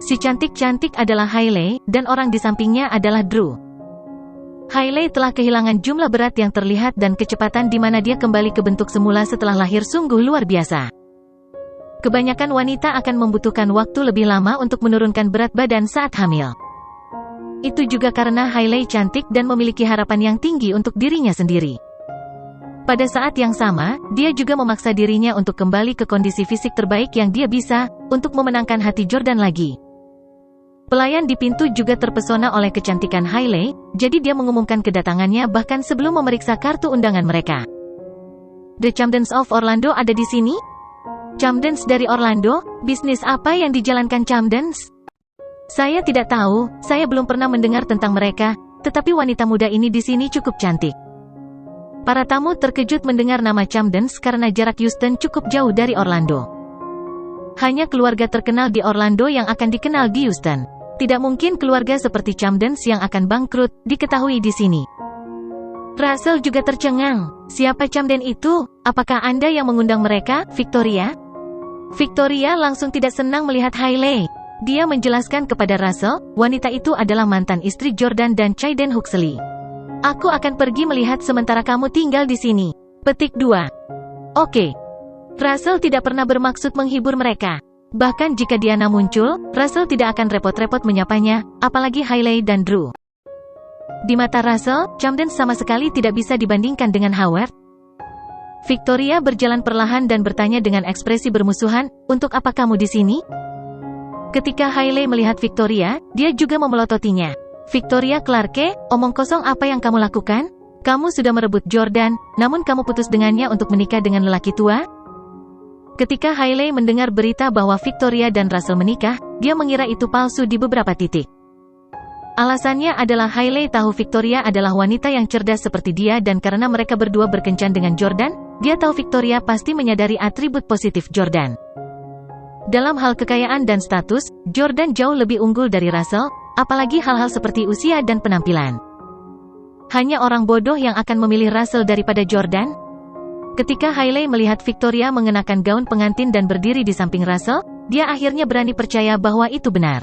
Si cantik-cantik adalah Hailey, dan orang di sampingnya adalah Drew. Hailey telah kehilangan jumlah berat yang terlihat dan kecepatan di mana dia kembali ke bentuk semula setelah lahir sungguh luar biasa. Kebanyakan wanita akan membutuhkan waktu lebih lama untuk menurunkan berat badan saat hamil. Itu juga karena Hailey cantik dan memiliki harapan yang tinggi untuk dirinya sendiri. Pada saat yang sama, dia juga memaksa dirinya untuk kembali ke kondisi fisik terbaik yang dia bisa, untuk memenangkan hati Jordan lagi. Pelayan di pintu juga terpesona oleh kecantikan Hailey, jadi dia mengumumkan kedatangannya bahkan sebelum memeriksa kartu undangan mereka. The Camdens of Orlando ada di sini? Camdens dari Orlando? Bisnis apa yang dijalankan Camdens? Saya tidak tahu, saya belum pernah mendengar tentang mereka, tetapi wanita muda ini di sini cukup cantik. Para tamu terkejut mendengar nama Camdens karena jarak Houston cukup jauh dari Orlando. Hanya keluarga terkenal di Orlando yang akan dikenal di Houston. Tidak mungkin keluarga seperti Camdens yang akan bangkrut, diketahui di sini. Russell juga tercengang. Siapa Camden itu? Apakah Anda yang mengundang mereka, Victoria? Victoria langsung tidak senang melihat Hailey. Dia menjelaskan kepada Russell, wanita itu adalah mantan istri Jordan dan Chayden Huxley. Aku akan pergi melihat sementara kamu tinggal di sini. Petik 2. Oke. Russell tidak pernah bermaksud menghibur mereka. Bahkan jika Diana muncul, Russell tidak akan repot-repot menyapanya, apalagi Hailey dan Drew. Di mata Russell, Camden sama sekali tidak bisa dibandingkan dengan Howard. Victoria berjalan perlahan dan bertanya dengan ekspresi bermusuhan, "Untuk apa kamu di sini?" Ketika Hailey melihat Victoria, dia juga memelototinya. "Victoria Clarke, omong kosong apa yang kamu lakukan? Kamu sudah merebut Jordan, namun kamu putus dengannya untuk menikah dengan lelaki tua?" Ketika Hailey mendengar berita bahwa Victoria dan Russell menikah, dia mengira itu palsu di beberapa titik. Alasannya adalah Hailey tahu Victoria adalah wanita yang cerdas seperti dia dan karena mereka berdua berkencan dengan Jordan, dia tahu Victoria pasti menyadari atribut positif Jordan. Dalam hal kekayaan dan status, Jordan jauh lebih unggul dari Russell, apalagi hal-hal seperti usia dan penampilan. Hanya orang bodoh yang akan memilih Russell daripada Jordan. Ketika Hailey melihat Victoria mengenakan gaun pengantin dan berdiri di samping Russell, dia akhirnya berani percaya bahwa itu benar.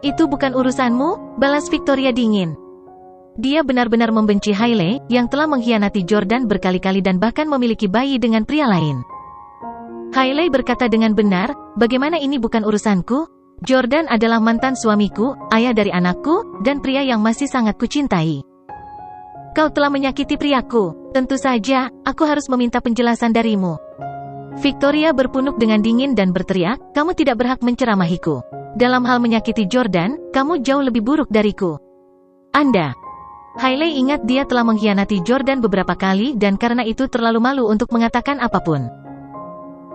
"Itu bukan urusanmu," balas Victoria dingin. Dia benar-benar membenci Hailey, yang telah mengkhianati Jordan berkali-kali dan bahkan memiliki bayi dengan pria lain. Hailey berkata dengan benar, "Bagaimana ini bukan urusanku? Jordan adalah mantan suamiku, ayah dari anakku, dan pria yang masih sangat kucintai. Kau telah menyakiti priaku. Tentu saja, aku harus meminta penjelasan darimu." Victoria berpunuk dengan dingin dan berteriak, "Kamu tidak berhak menceramahiku. Dalam hal menyakiti Jordan, kamu jauh lebih buruk dariku. Anda." Hailey ingat dia telah mengkhianati Jordan beberapa kali dan karena itu terlalu malu untuk mengatakan apapun.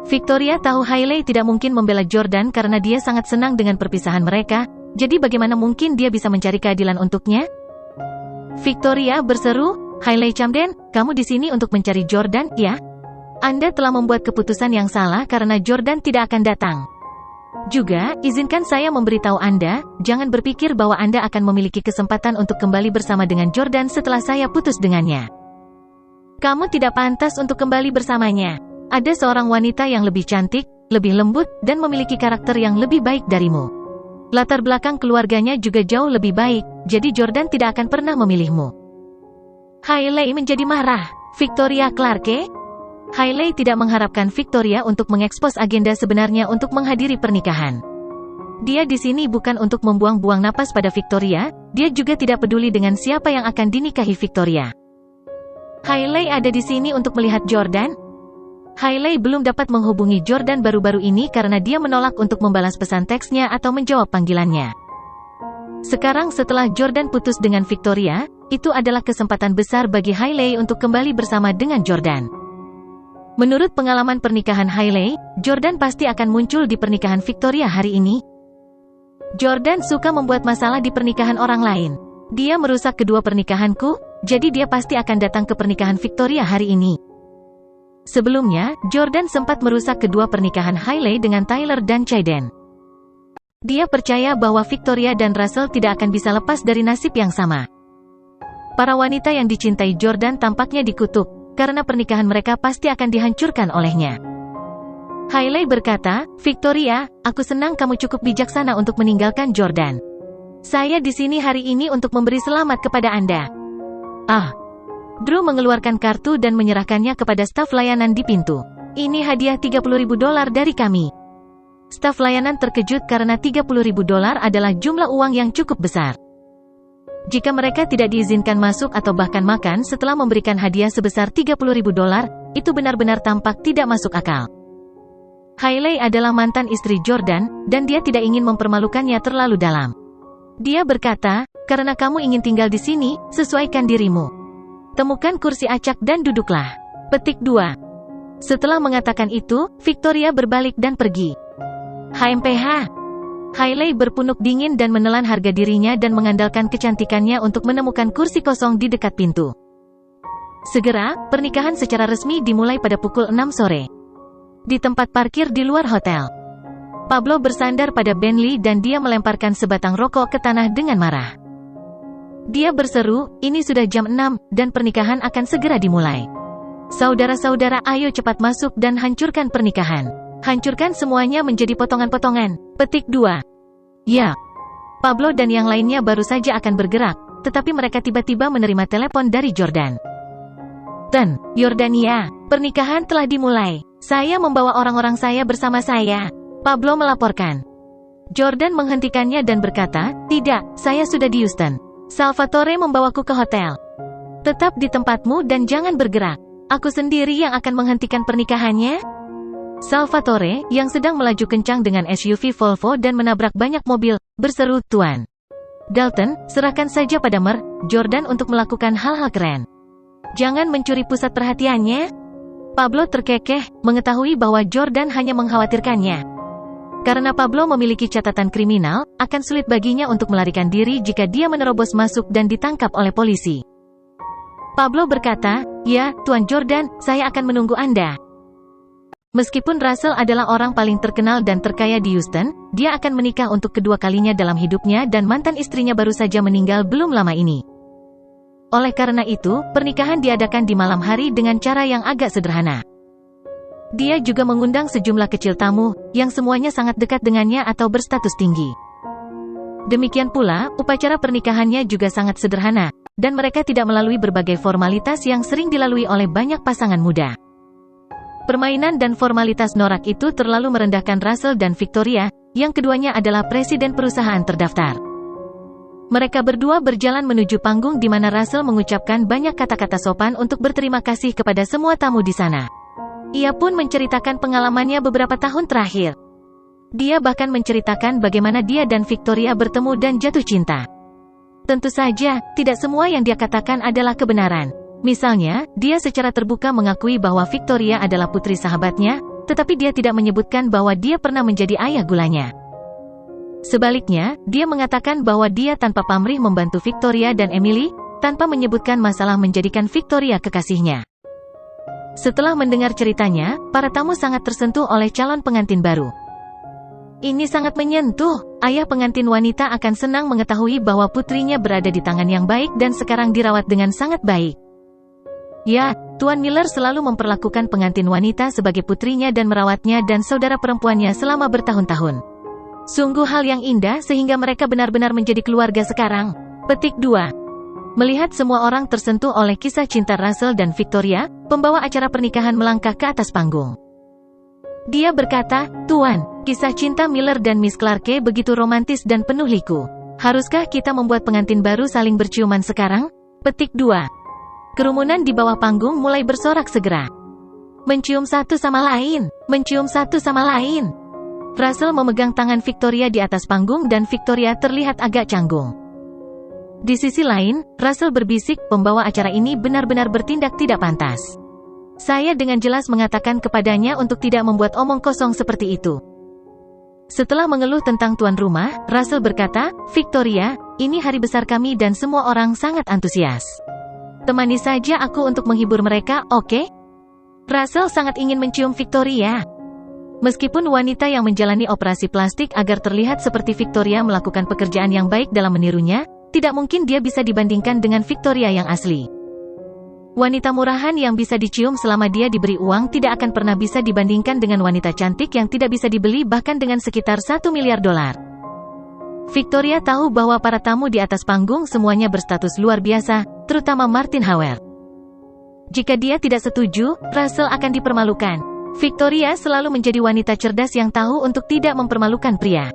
Victoria tahu Hailey tidak mungkin membela Jordan karena dia sangat senang dengan perpisahan mereka, jadi bagaimana mungkin dia bisa mencari keadilan untuknya? Victoria berseru, "Hailey Camden, kamu di sini untuk mencari Jordan, ya? Anda telah membuat keputusan yang salah karena Jordan tidak akan datang. Juga, izinkan saya memberitahu Anda, jangan berpikir bahwa Anda akan memiliki kesempatan untuk kembali bersama dengan Jordan setelah saya putus dengannya. Kamu tidak pantas untuk kembali bersamanya. Ada seorang wanita yang lebih cantik, lebih lembut, dan memiliki karakter yang lebih baik darimu. Latar belakang keluarganya juga jauh lebih baik, jadi Jordan tidak akan pernah memilihmu." Hailey menjadi marah. Victoria Clarke? Hailey tidak mengharapkan Victoria untuk mengekspos agenda sebenarnya untuk menghadiri pernikahan. Dia di sini bukan untuk membuang-buang napas pada Victoria, dia juga tidak peduli dengan siapa yang akan dinikahi Victoria. Hailey ada di sini untuk melihat Jordan? Hailey belum dapat menghubungi Jordan baru-baru ini karena dia menolak untuk membalas pesan teksnya atau menjawab panggilannya. Sekarang setelah Jordan putus dengan Victoria, itu adalah kesempatan besar bagi Hailey untuk kembali bersama dengan Jordan. Menurut pengalaman pernikahan Hailey, Jordan pasti akan muncul di pernikahan Victoria hari ini. Jordan suka membuat masalah di pernikahan orang lain. Dia merusak kedua pernikahanku, jadi dia pasti akan datang ke pernikahan Victoria hari ini. Sebelumnya, Jordan sempat merusak kedua pernikahan Hailey dengan Tyler dan Chayden. Dia percaya bahwa Victoria dan Russell tidak akan bisa lepas dari nasib yang sama. Para wanita yang dicintai Jordan tampaknya dikutuk, karena pernikahan mereka pasti akan dihancurkan olehnya. Hailey berkata, Victoria, aku senang kamu cukup bijaksana untuk meninggalkan Jordan. Saya di sini hari ini untuk memberi selamat kepada Anda. Drew mengeluarkan kartu dan menyerahkannya kepada staf layanan di pintu. Ini hadiah $30.000 dari kami. Staf layanan terkejut karena $30.000 adalah jumlah uang yang cukup besar. Jika mereka tidak diizinkan masuk atau bahkan makan setelah memberikan hadiah sebesar $30.000, itu benar-benar tampak tidak masuk akal. Hailey adalah mantan istri Jordan, dan dia tidak ingin mempermalukannya terlalu dalam. Dia berkata, karena kamu ingin tinggal di sini, sesuaikan dirimu. Temukan kursi acak dan duduklah. Petik 2. Setelah mengatakan itu, Victoria berbalik dan pergi. HMPH. Hailey berpunuk dingin dan menelan harga dirinya dan mengandalkan kecantikannya untuk menemukan kursi kosong di dekat pintu. Segera, pernikahan secara resmi dimulai pada pukul 6 sore. Di tempat parkir di luar hotel. Pablo bersandar pada Bentley dan dia melemparkan sebatang rokok ke tanah dengan marah. Dia berseru, ini sudah jam 6, dan pernikahan akan segera dimulai. Saudara-saudara, ayo cepat masuk dan hancurkan pernikahan. Hancurkan semuanya menjadi potongan-potongan. Petik 2. Ya. Pablo dan yang lainnya baru saja akan bergerak, tetapi mereka tiba-tiba menerima telepon dari Jordan. Yordania, pernikahan telah dimulai. Saya membawa orang-orang saya bersama saya. Pablo melaporkan. Jordan menghentikannya dan berkata, tidak, saya sudah di Houston. Salvatore membawaku ke hotel. Tetap di tempatmu dan jangan bergerak. Aku sendiri yang akan menghentikan pernikahannya. Salvatore, yang sedang melaju kencang dengan SUV Volvo dan menabrak banyak mobil, berseru, Tuan Dalton, serahkan saja pada Jordan untuk melakukan hal-hal keren. Jangan mencuri pusat perhatiannya. Pablo terkekeh, mengetahui bahwa Jordan hanya mengkhawatirkannya. Karena Pablo memiliki catatan kriminal, akan sulit baginya untuk melarikan diri jika dia menerobos masuk dan ditangkap oleh polisi. Pablo berkata, ya, Tuan Jordan, saya akan menunggu Anda. Meskipun Russell adalah orang paling terkenal dan terkaya di Houston, dia akan menikah untuk kedua kalinya dalam hidupnya dan mantan istrinya baru saja meninggal belum lama ini. Oleh karena itu, pernikahan diadakan di malam hari dengan cara yang agak sederhana. Dia juga mengundang sejumlah kecil tamu, yang semuanya sangat dekat dengannya atau berstatus tinggi. Demikian pula, upacara pernikahannya juga sangat sederhana, dan mereka tidak melalui berbagai formalitas yang sering dilalui oleh banyak pasangan muda. Permainan dan formalitas norak itu terlalu merendahkan Russell dan Victoria, yang keduanya adalah presiden perusahaan terdaftar. Mereka berdua berjalan menuju panggung di mana Russell mengucapkan banyak kata-kata sopan untuk berterima kasih kepada semua tamu di sana. Ia pun menceritakan pengalamannya beberapa tahun terakhir. Dia bahkan menceritakan bagaimana dia dan Victoria bertemu dan jatuh cinta. Tentu saja, tidak semua yang dia katakan adalah kebenaran. Misalnya, dia secara terbuka mengakui bahwa Victoria adalah putri sahabatnya, tetapi dia tidak menyebutkan bahwa dia pernah menjadi ayah gulanya. Sebaliknya, dia mengatakan bahwa dia tanpa pamrih membantu Victoria dan Emily, tanpa menyebutkan masalah menjadikan Victoria kekasihnya. Setelah mendengar ceritanya, para tamu sangat tersentuh oleh calon pengantin baru. Ini sangat menyentuh. Ayah pengantin wanita akan senang mengetahui bahwa putrinya berada di tangan yang baik dan sekarang dirawat dengan sangat baik. Ya, Tuan Miller selalu memperlakukan pengantin wanita sebagai putrinya dan merawatnya dan saudara perempuannya selama bertahun-tahun. Sungguh hal yang indah sehingga mereka benar-benar menjadi keluarga sekarang. Petik 2. Melihat semua orang tersentuh oleh kisah cinta Russell dan Victoria, pembawa acara pernikahan melangkah ke atas panggung. Dia berkata, Tuan, kisah cinta Miller dan Miss Clarke begitu romantis dan penuh liku. Haruskah kita membuat pengantin baru saling berciuman sekarang? Petik 2. Kerumunan di bawah panggung mulai bersorak segera. Mencium satu sama lain, mencium satu sama lain. Russell memegang tangan Victoria di atas panggung dan Victoria terlihat agak canggung. Di sisi lain, Russell berbisik, pembawa acara ini benar-benar bertindak tidak pantas. Saya dengan jelas mengatakan kepadanya untuk tidak membuat omong kosong seperti itu. Setelah mengeluh tentang tuan rumah, Russell berkata, Victoria, ini hari besar kami dan semua orang sangat antusias. Temani saja aku untuk menghibur mereka, oke? Russell sangat ingin mencium Victoria. Meskipun wanita yang menjalani operasi plastik agar terlihat seperti Victoria melakukan pekerjaan yang baik dalam menirunya, tidak mungkin dia bisa dibandingkan dengan Victoria yang asli. Wanita murahan yang bisa dicium selama dia diberi uang tidak akan pernah bisa dibandingkan dengan wanita cantik yang tidak bisa dibeli bahkan dengan sekitar $1 miliar. Victoria tahu bahwa para tamu di atas panggung semuanya berstatus luar biasa, terutama Martin Howard. Jika dia tidak setuju, Russell akan dipermalukan. Victoria selalu menjadi wanita cerdas yang tahu untuk tidak mempermalukan pria.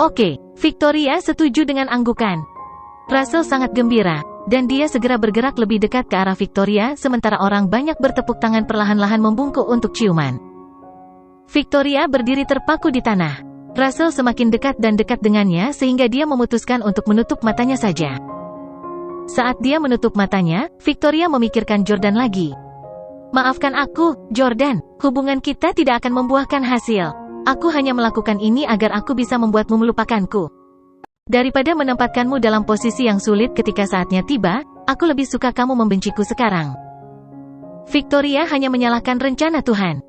Oke, Victoria setuju dengan anggukan. Russell sangat gembira, dan dia segera bergerak lebih dekat ke arah Victoria sementara orang banyak bertepuk tangan perlahan-lahan membungkuk untuk ciuman. Victoria berdiri terpaku di tanah. Russell semakin dekat dan dekat dengannya sehingga dia memutuskan untuk menutup matanya saja. Saat dia menutup matanya, Victoria memikirkan Jordan lagi. Maafkan aku, Jordan, hubungan kita tidak akan membuahkan hasil. Aku hanya melakukan ini agar aku bisa membuatmu melupakanku. Daripada menempatkanmu dalam posisi yang sulit ketika saatnya tiba, aku lebih suka kamu membenciku sekarang. Victoria hanya menyalahkan rencana Tuhan.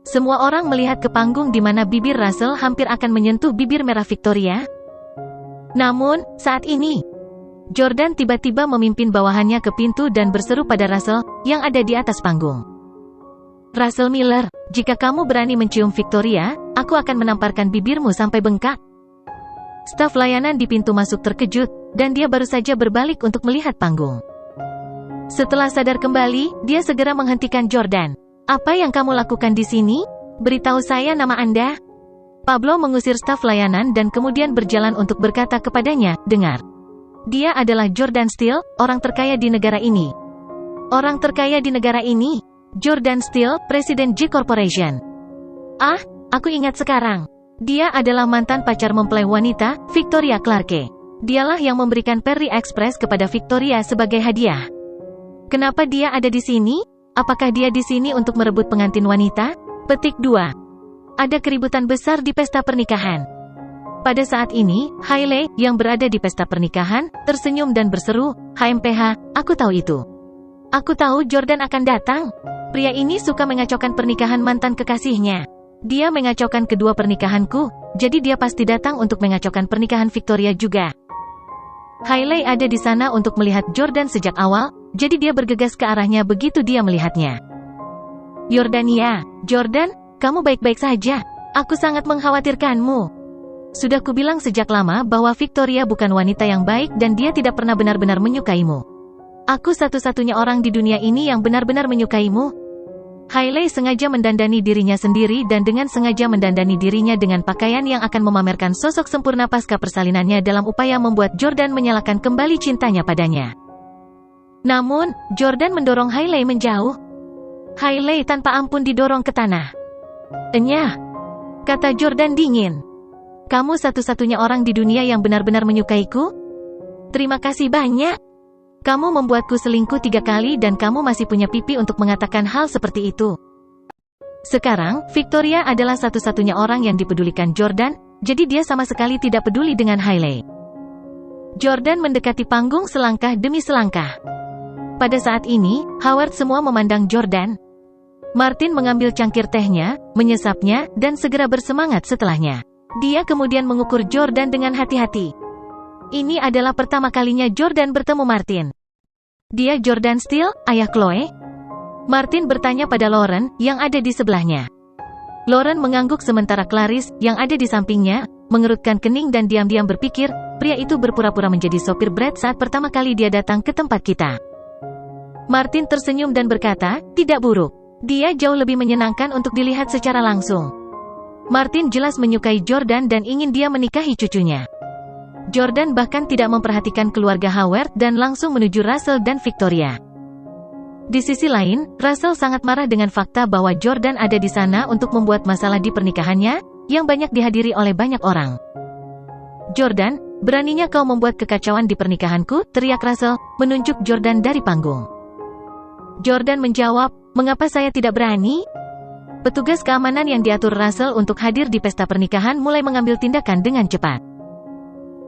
Semua orang melihat ke panggung di mana bibir Russell hampir akan menyentuh bibir merah Victoria. Namun, saat ini, Jordan tiba-tiba memimpin bawahannya ke pintu dan berseru pada Russell, yang ada di atas panggung. Russell Miller, jika kamu berani mencium Victoria, aku akan menamparkan bibirmu sampai bengkak. Staf layanan di pintu masuk terkejut, dan dia baru saja berbalik untuk melihat panggung. Setelah sadar kembali, dia segera menghentikan Jordan. Apa yang kamu lakukan di sini? Beritahu saya nama Anda. Pablo mengusir staf layanan dan kemudian berjalan untuk berkata kepadanya, dengar. Dia adalah Jordan Steele, orang terkaya di negara ini. Orang terkaya di negara ini? Jordan Steele, Presiden J Corporation. Ah, aku ingat sekarang. Dia adalah mantan pacar mempelai wanita, Victoria Clarke. Dialah yang memberikan Perry Express kepada Victoria sebagai hadiah. Kenapa dia ada di sini? Apakah dia di sini untuk merebut pengantin wanita? Petik 2. Ada keributan besar di pesta pernikahan. Pada saat ini, Hailey, yang berada di pesta pernikahan, tersenyum dan berseru, HMPH, aku tahu itu. Aku tahu Jordan akan datang. Pria ini suka mengacaukan pernikahan mantan kekasihnya. Dia mengacaukan kedua pernikahanku, jadi dia pasti datang untuk mengacaukan pernikahan Victoria juga. Hailey ada di sana untuk melihat Jordan sejak awal, jadi dia bergegas ke arahnya begitu dia melihatnya. Yordania, Jordan, kamu baik-baik saja. Aku sangat mengkhawatirkanmu. Sudah kubilang sejak lama bahwa Victoria bukan wanita yang baik dan dia tidak pernah benar-benar menyukaimu. Aku satu-satunya orang di dunia ini yang benar-benar menyukaimu. Hailey sengaja mendandani dirinya sendiri dan dengan sengaja mendandani dirinya dengan pakaian yang akan memamerkan sosok sempurna pasca persalinannya dalam upaya membuat Jordan menyalakan kembali cintanya padanya. Namun, Jordan mendorong Hailey menjauh. Hailey tanpa ampun didorong ke tanah. Enyah, kata Jordan dingin. Kamu satu-satunya orang di dunia yang benar-benar menyukaiku? Terima kasih banyak. Kamu membuatku selingkuh 3 kali dan kamu masih punya pipi untuk mengatakan hal seperti itu. Sekarang, Victoria adalah satu-satunya orang yang dipedulikan Jordan, jadi dia sama sekali tidak peduli dengan Hailey. Jordan mendekati panggung selangkah demi selangkah. Pada saat ini, Howard semua memandang Jordan. Martin mengambil cangkir tehnya, menyesapnya, dan segera bersemangat setelahnya. Dia kemudian mengukur Jordan dengan hati-hati. Ini adalah pertama kalinya Jordan bertemu Martin. Dia Jordan Steele, ayah Chloe? Martin bertanya pada Lauren, yang ada di sebelahnya. Lauren mengangguk sementara Clarice, yang ada di sampingnya, mengerutkan kening dan diam-diam berpikir, pria itu berpura-pura menjadi sopir Brad saat pertama kali dia datang ke tempat kita. Martin tersenyum dan berkata, tidak buruk. Dia jauh lebih menyenangkan untuk dilihat secara langsung. Martin jelas menyukai Jordan dan ingin dia menikahi cucunya. Jordan bahkan tidak memperhatikan keluarga Howard dan langsung menuju Russell dan Victoria. Di sisi lain, Russell sangat marah dengan fakta bahwa Jordan ada di sana untuk membuat masalah di pernikahannya, yang banyak dihadiri oleh banyak orang. Jordan, beraninya kau membuat kekacauan di pernikahanku, teriak Russell, menunjuk Jordan dari panggung. Jordan menjawab, mengapa saya tidak berani? Petugas keamanan yang diatur Russell untuk hadir di pesta pernikahan mulai mengambil tindakan dengan cepat.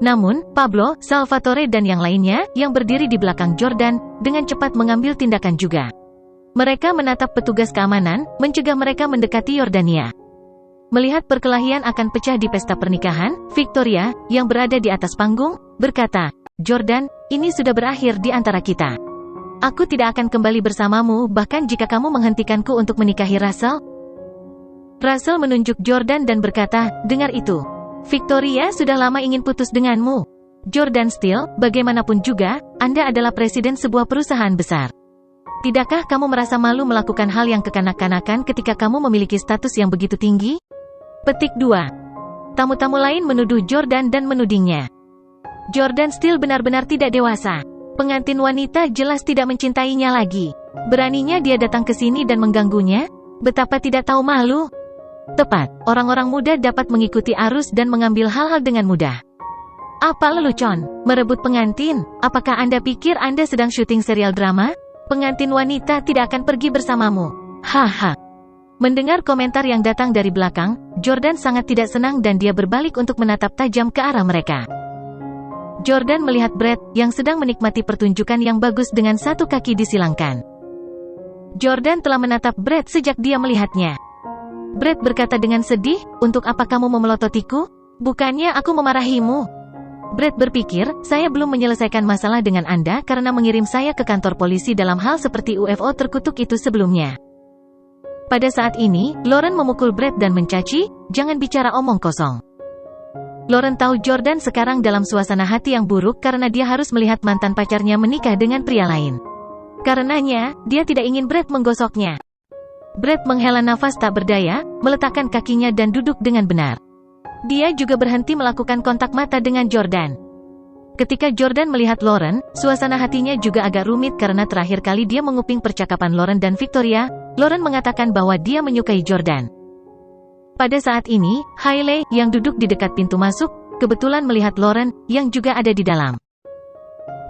Namun, Pablo, Salvatore dan yang lainnya, yang berdiri di belakang Jordan, dengan cepat mengambil tindakan juga. Mereka menatap petugas keamanan, mencegah mereka mendekati Yordania. Melihat perkelahian akan pecah di pesta pernikahan, Victoria, yang berada di atas panggung, berkata, Jordan, ini sudah berakhir di antara kita. Aku tidak akan kembali bersamamu bahkan jika kamu menghentikanku untuk menikahi Russell. Russell menunjuk Jordan dan berkata, dengar itu. Victoria sudah lama ingin putus denganmu. Jordan Steele, bagaimanapun juga, Anda adalah presiden sebuah perusahaan besar. Tidakkah kamu merasa malu melakukan hal yang kekanak-kanakan ketika kamu memiliki status yang begitu tinggi? Petik 2. Tamu-tamu lain menuduh Jordan dan menudingnya. Jordan Steele benar-benar tidak dewasa. Pengantin wanita jelas tidak mencintainya lagi. Beraninya dia datang ke sini dan mengganggunya? Betapa tidak tahu malu. Tepat, orang-orang muda dapat mengikuti arus dan mengambil hal-hal dengan mudah. Apa lelucon? Merebut pengantin? Apakah Anda pikir Anda sedang syuting serial drama? Pengantin wanita tidak akan pergi bersamamu. Haha. Mendengar komentar yang datang dari belakang, Jordan sangat tidak senang dan dia berbalik untuk menatap tajam ke arah mereka. Jordan melihat Brett, yang sedang menikmati pertunjukan yang bagus dengan satu kaki disilangkan. Jordan telah menatap Brett sejak dia melihatnya. Brett berkata dengan sedih, untuk apa kamu memelototiku? Bukannya aku memarahimu. Brett berpikir, saya belum menyelesaikan masalah dengan Anda karena mengirim saya ke kantor polisi dalam hal seperti UFO terkutuk itu sebelumnya. Pada saat ini, Lauren memukul Brett dan mencaci, jangan bicara omong kosong. Lauren tahu Jordan sekarang dalam suasana hati yang buruk karena dia harus melihat mantan pacarnya menikah dengan pria lain. Karenanya, dia tidak ingin Brett menggosoknya. Brett menghela nafas tak berdaya, meletakkan kakinya dan duduk dengan benar. Dia juga berhenti melakukan kontak mata dengan Jordan. Ketika Jordan melihat Lauren, suasana hatinya juga agak rumit karena terakhir kali dia menguping percakapan Lauren dan Victoria, Lauren mengatakan bahwa dia menyukai Jordan. Pada saat ini, Hailey, yang duduk di dekat pintu masuk, kebetulan melihat Lauren, yang juga ada di dalam.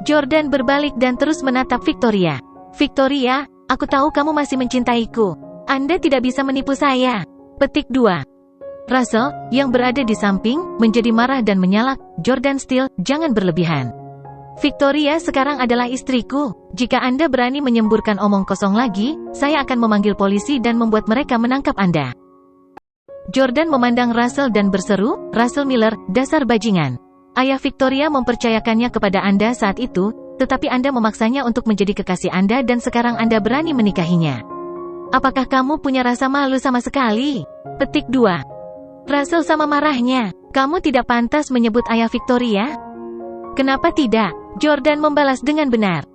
Jordan berbalik dan terus menatap Victoria. Victoria, aku tahu kamu masih mencintaiku. Anda tidak bisa menipu saya. Petik 2. Russell, yang berada di samping, menjadi marah dan menyalak, Jordan Steele, jangan berlebihan. Victoria sekarang adalah istriku. Jika Anda berani menyemburkan omong kosong lagi, saya akan memanggil polisi dan membuat mereka menangkap Anda. Jordan memandang Russell dan berseru, Russell Miller, dasar bajingan. Ayah Victoria mempercayakannya kepada Anda saat itu, tetapi Anda memaksanya untuk menjadi kekasih Anda dan sekarang Anda berani menikahinya. Apakah kamu punya rasa malu sama sekali? Petik 2. Russell sama marahnya, kamu tidak pantas menyebut ayah Victoria? Kenapa tidak? Jordan membalas dengan benar.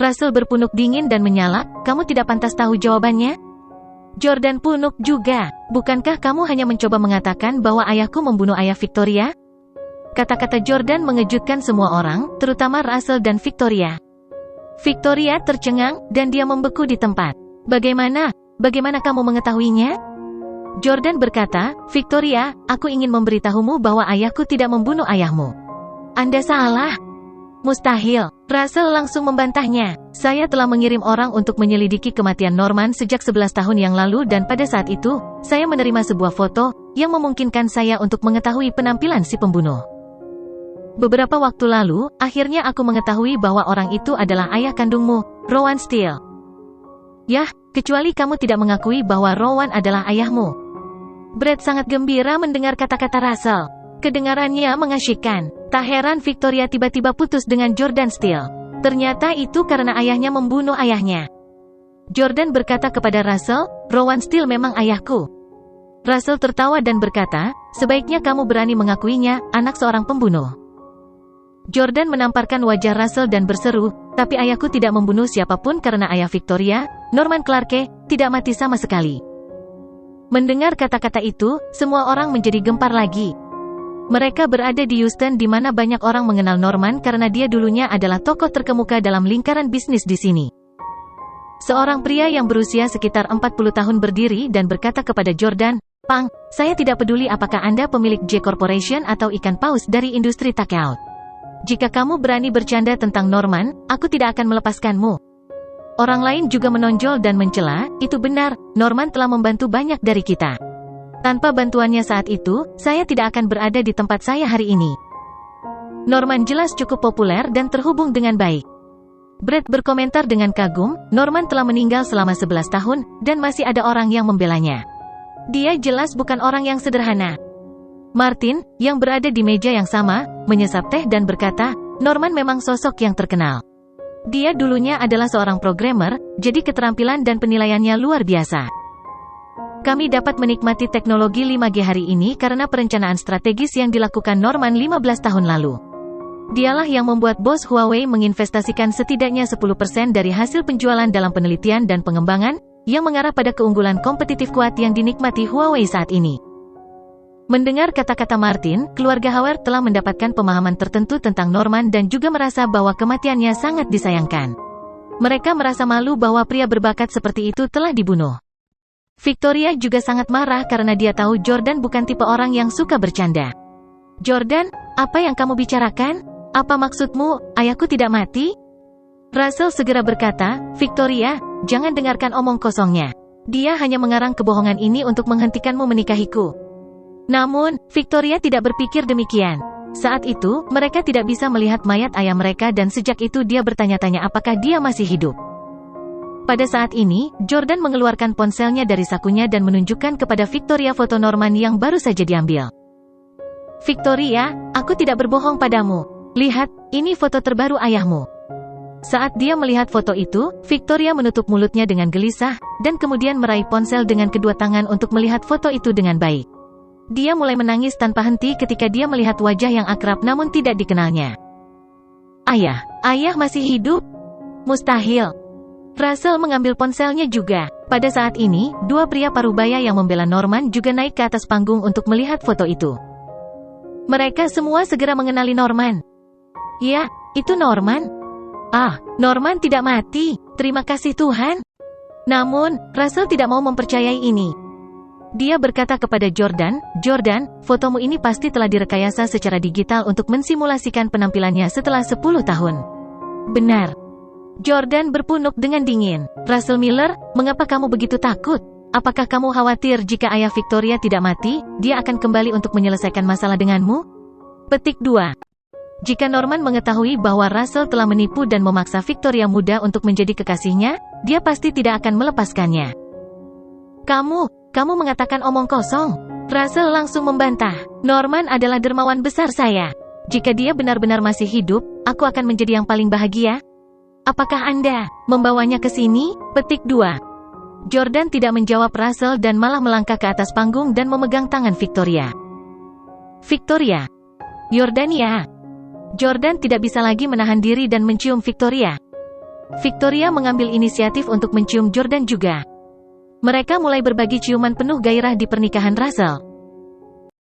Russell berpunuk dingin dan menyalak, kamu tidak pantas tahu jawabannya? Jordan punuk juga, bukankah kamu hanya mencoba mengatakan bahwa ayahku membunuh ayah Victoria? Kata-kata Jordan mengejutkan semua orang, terutama Russell dan Victoria. Victoria tercengang, dan dia membeku di tempat. Bagaimana kamu mengetahuinya? Jordan berkata, Victoria, aku ingin memberitahumu bahwa ayahku tidak membunuh ayahmu. Anda salah. Mustahil. Russell langsung membantahnya. Saya telah mengirim orang untuk menyelidiki kematian Norman sejak 11 tahun yang lalu dan pada saat itu, saya menerima sebuah foto, yang memungkinkan saya untuk mengetahui penampilan si pembunuh. Beberapa waktu lalu, akhirnya aku mengetahui bahwa orang itu adalah ayah kandungmu, Rowan Steele. Yah, kecuali kamu tidak mengakui bahwa Rowan adalah ayahmu. Brett sangat gembira mendengar kata-kata Russell. Kedengarannya mengasyikkan. Tak heran Victoria tiba-tiba putus dengan Jordan Steele. Ternyata itu karena ayahnya membunuh ayahnya. Jordan berkata kepada Russell, Rowan Steele memang ayahku. Russell tertawa dan berkata, sebaiknya kamu berani mengakuinya, anak seorang pembunuh. Jordan menamparkan wajah Russell dan berseru, tapi ayahku tidak membunuh siapapun karena ayah Victoria, Norman Clarke, tidak mati sama sekali. Mendengar kata-kata itu, semua orang menjadi gempar lagi. Mereka berada di Houston di mana banyak orang mengenal Norman karena dia dulunya adalah tokoh terkemuka dalam lingkaran bisnis di sini. Seorang pria yang berusia sekitar 40 tahun berdiri dan berkata kepada Jordan, Pang, saya tidak peduli apakah Anda pemilik J Corporation atau ikan paus dari industri takeout. Jika kamu berani bercanda tentang Norman, aku tidak akan melepaskanmu. Orang lain juga menonjol dan mencela, itu benar, Norman telah membantu banyak dari kita. Tanpa bantuannya saat itu, saya tidak akan berada di tempat saya hari ini. Norman jelas cukup populer dan terhubung dengan baik. Brett berkomentar dengan kagum, Norman telah meninggal selama 11 tahun, dan masih ada orang yang membelanya. Dia jelas bukan orang yang sederhana. Martin, yang berada di meja yang sama, menyesap teh dan berkata, Norman memang sosok yang terkenal. Dia dulunya adalah seorang programmer, jadi keterampilan dan penilaiannya luar biasa. Kami dapat menikmati teknologi 5G hari ini karena perencanaan strategis yang dilakukan Norman 15 tahun lalu. Dialah yang membuat bos Huawei menginvestasikan setidaknya 10% dari hasil penjualan dalam penelitian dan pengembangan, yang mengarah pada keunggulan kompetitif kuat yang dinikmati Huawei saat ini. Mendengar kata-kata Martin, keluarga Howard telah mendapatkan pemahaman tertentu tentang Norman dan juga merasa bahwa kematiannya sangat disayangkan. Mereka merasa malu bahwa pria berbakat seperti itu telah dibunuh. Victoria juga sangat marah karena dia tahu Jordan bukan tipe orang yang suka bercanda. "Jordan, apa yang kamu bicarakan? Apa maksudmu, ayahku tidak mati?" Russell segera berkata, "Victoria, jangan dengarkan omong kosongnya. Dia hanya mengarang kebohongan ini untuk menghentikanmu menikahiku." Namun, Victoria tidak berpikir demikian. Saat itu, mereka tidak bisa melihat mayat ayah mereka dan sejak itu dia bertanya-tanya apakah dia masih hidup. Pada saat ini, Jordan mengeluarkan ponselnya dari sakunya dan menunjukkan kepada Victoria foto Norman yang baru saja diambil. "Victoria, aku tidak berbohong padamu. Lihat, ini foto terbaru ayahmu." Saat dia melihat foto itu, Victoria menutup mulutnya dengan gelisah, dan kemudian meraih ponsel dengan kedua tangan untuk melihat foto itu dengan baik. Dia mulai menangis tanpa henti ketika dia melihat wajah yang akrab namun tidak dikenalnya. Ayah masih hidup? Mustahil." Russell mengambil ponselnya juga. Pada saat ini, dua pria parubaya yang membela Norman juga naik ke atas panggung untuk melihat foto itu. Mereka semua segera mengenali Norman. "Ya, itu Norman." Norman tidak mati. Terima kasih Tuhan." Namun, Russell tidak mau mempercayai ini. Dia berkata kepada Jordan, "Jordan, fotomu ini pasti telah direkayasa secara digital untuk mensimulasikan penampilannya setelah 10 tahun. Benar." Jordan berpunuk dengan dingin. "Russell Miller, mengapa kamu begitu takut? Apakah kamu khawatir jika ayah Victoria tidak mati, dia akan kembali untuk menyelesaikan masalah denganmu?" Petik 2. Jika Norman mengetahui bahwa Russell telah menipu dan memaksa Victoria muda untuk menjadi kekasihnya, dia pasti tidak akan melepaskannya. Kamu mengatakan omong kosong." Russell langsung membantah. "Norman adalah dermawan besar saya. Jika dia benar-benar masih hidup, aku akan menjadi yang paling bahagia. Apakah Anda membawanya ke sini?" Petik 2. Jordan tidak menjawab Russell dan malah melangkah ke atas panggung dan memegang tangan Victoria. "Victoria. Yordania." Jordan tidak bisa lagi menahan diri dan mencium Victoria. Victoria mengambil inisiatif untuk mencium Jordan juga. Mereka mulai berbagi ciuman penuh gairah di pernikahan Russell.